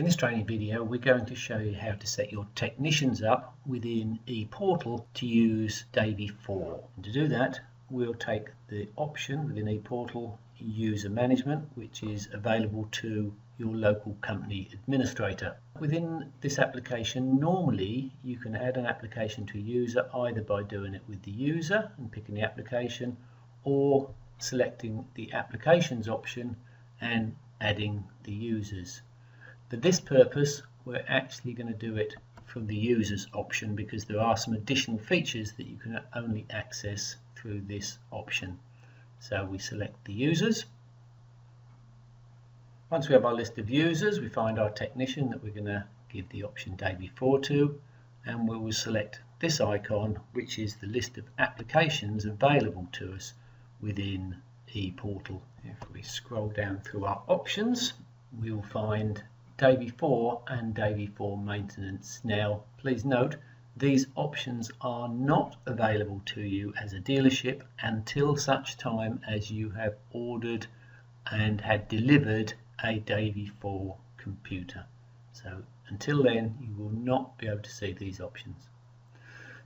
In this training video, we're going to show you how to set your technicians up within ePortal to use DAVIE4. And to do that, we'll take the option within ePortal User Management, which is available to your local company administrator. Within this application, normally you can add an application to a user either by doing it with the user and picking the application, or selecting the applications option and adding the users. For this purpose, we're actually going to do it from the users option because there are some additional features that you can only access through this option. So we select the users. Once we have our list of users, we find our technician that we're going to give the option DAVIE4 to, and we will select this icon, which is the list of applications available to us within ePortal. If we scroll down through our options, we will find DAVIE4 and DAVIE4 maintenance. Now, please note, these options are not available to you as a dealership until such time as you have ordered and had delivered a DAVIE4 computer. So until then, you will not be able to see these options.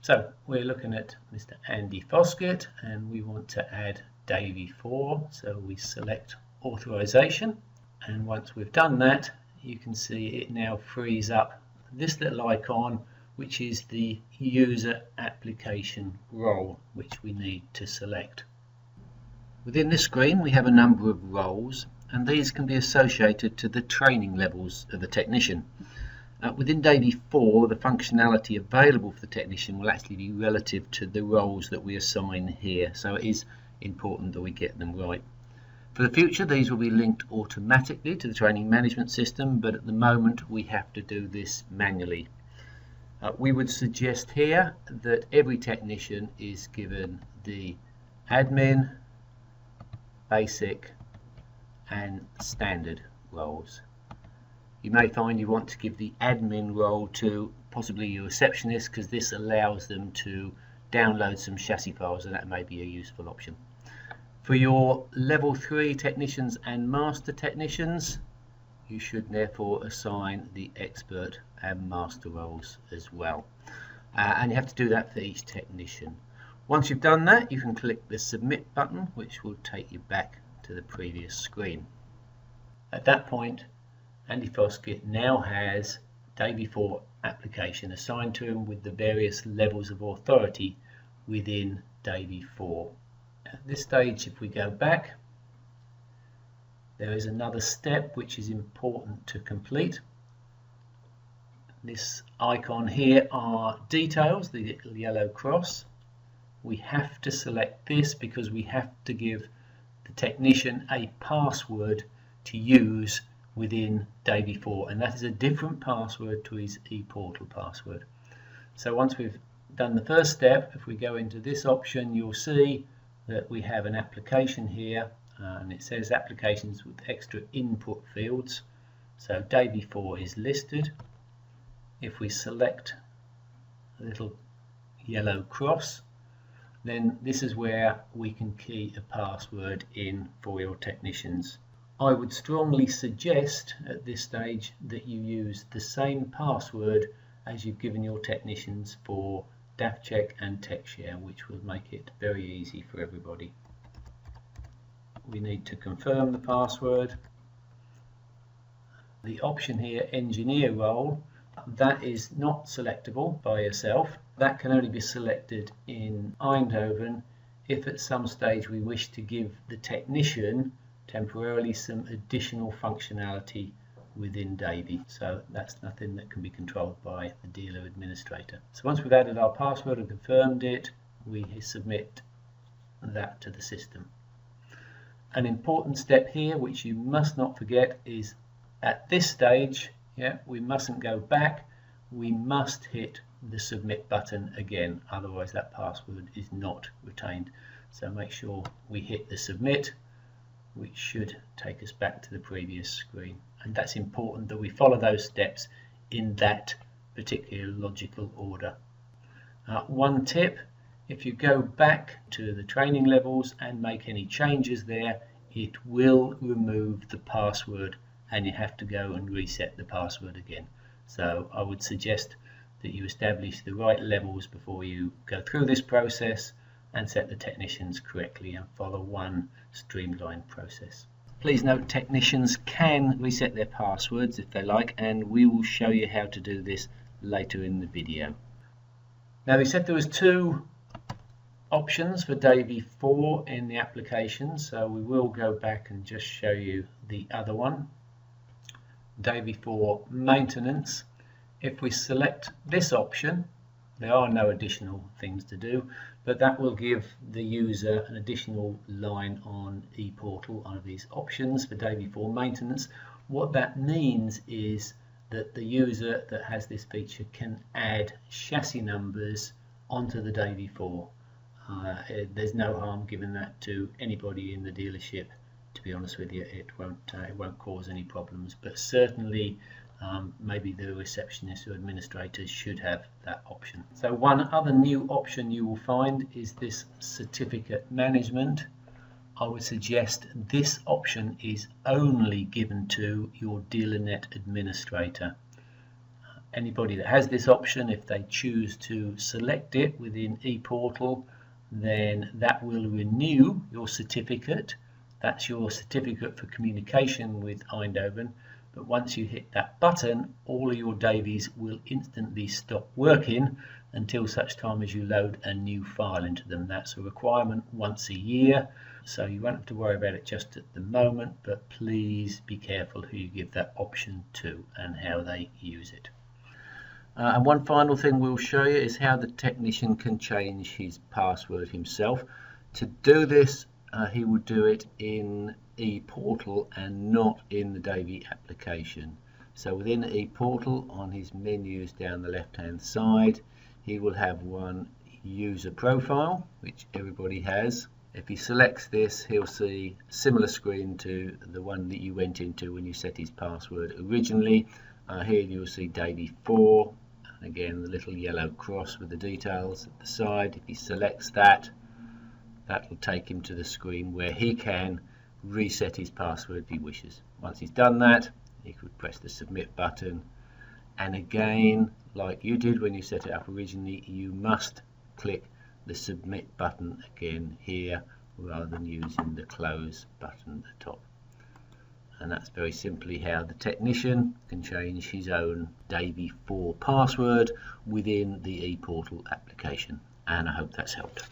So we're looking at Mr. Andy Foskett and we want to add DAVIE4. So we select authorization, and once we've done that, you can see it now frees up this little icon, which is the user application role, which we need to select. Within this screen we have a number of roles, and these can be associated to the training levels of the technician. Within DAVIE4, the functionality available for the technician will actually be relative to the roles that we assign here, so it is important that we get them right. For the future, these will be linked automatically to the training management system, but at the moment we have to do this manually. We would suggest here that every technician is given the admin, basic and standard roles. You may find you want to give the admin role to possibly your receptionist, because this allows them to download some chassis files, and that may be a useful option. For your level 3 technicians and master technicians, you should therefore assign the expert and master roles as well. And you have to do that for each technician. Once you've done that, you can click the submit button, which will take you back to the previous screen. At that point, Andy Foskett now has DAVIE4 application assigned to him with the various levels of authority within DAVIE4. At this stage, if we go back, there is another step which is important to complete. This icon here are details, the little yellow cross. We have to select this because we have to give the technician a password to use within DAVIE4, and that is a different password to his ePortal password. So once we've done the first step, if we go into this option, you'll see that we have an application here, and it says applications with extra input fields. So DAVIE4 is listed. If we select a little yellow cross, then this is where we can key a password in for your technicians. I would strongly suggest at this stage that you use the same password as you've given your technicians for DAVCheck and TechShare, which will make it very easy for everybody. We need to confirm the password. The option here, engineer role, that is not selectable by yourself. That can only be selected in Eindhoven if at some stage we wish to give the technician temporarily some additional functionality within DAVIE. So that's nothing that can be controlled by the dealer administrator. So once we've added our password and confirmed it, we submit that to the system. An important step here, which you must not forget, is at this stage, we mustn't go back. We must hit the submit button again, otherwise that password is not retained. So make sure we hit the submit, which should take us back to the previous screen. And that's important that we follow those steps in that particular logical order. One tip, if you go back to the training levels and make any changes there, it will remove the password and you have to go and reset the password again. So I would suggest that you establish the right levels before you go through this process and set the technicians correctly and follow one streamlined process. Please note, technicians can reset their passwords if they like, and we will show you how to do this later in the video. Now, we said there was two options for DAVIE4 in the application, so we will go back and just show you the other one. DAVIE4 maintenance. If we select this option, there are no additional things to do, but that will give the user an additional line on ePortal under these options for DAVIE4 maintenance. What that means is that the user that has this feature can add chassis numbers onto the DAVIE4. There's no harm giving that to anybody in the dealership. To be honest with you, it won't cause any problems, but certainly maybe the receptionists or administrators should have that option. So one other new option you will find is this certificate management. I would suggest this option is only given to your DealerNet administrator. Anybody that has this option, if they choose to select it within ePortal, then that will renew your certificate. That's your certificate for communication with Eindhoven. But once you hit that button, all of your DAVIEs will instantly stop working until such time as you load a new file into them. That's a requirement once a year, so you won't have to worry about it just at the moment, but please be careful who you give that option to and how they use it. And one final thing we'll show you is how the technician can change his password himself. To do this, he would do it in ePortal and not in the DAVIE application. So within ePortal, on his menus down the left hand side, he will have one user profile, which everybody has. If he selects this, he'll see a similar screen to the one that you went into when you set his password originally. Here you'll see DAVIE4, and again the little yellow cross with the details at the side. If he selects that, that will take him to the screen where he can reset his password if he wishes. Once he's done that, he could press the submit button, and again, like you did when you set it up originally, you must click the submit button again here rather than using the close button at the top. And that's very simply how the technician can change his own DAVIE4 password within the ePortal application. And I hope that's helped.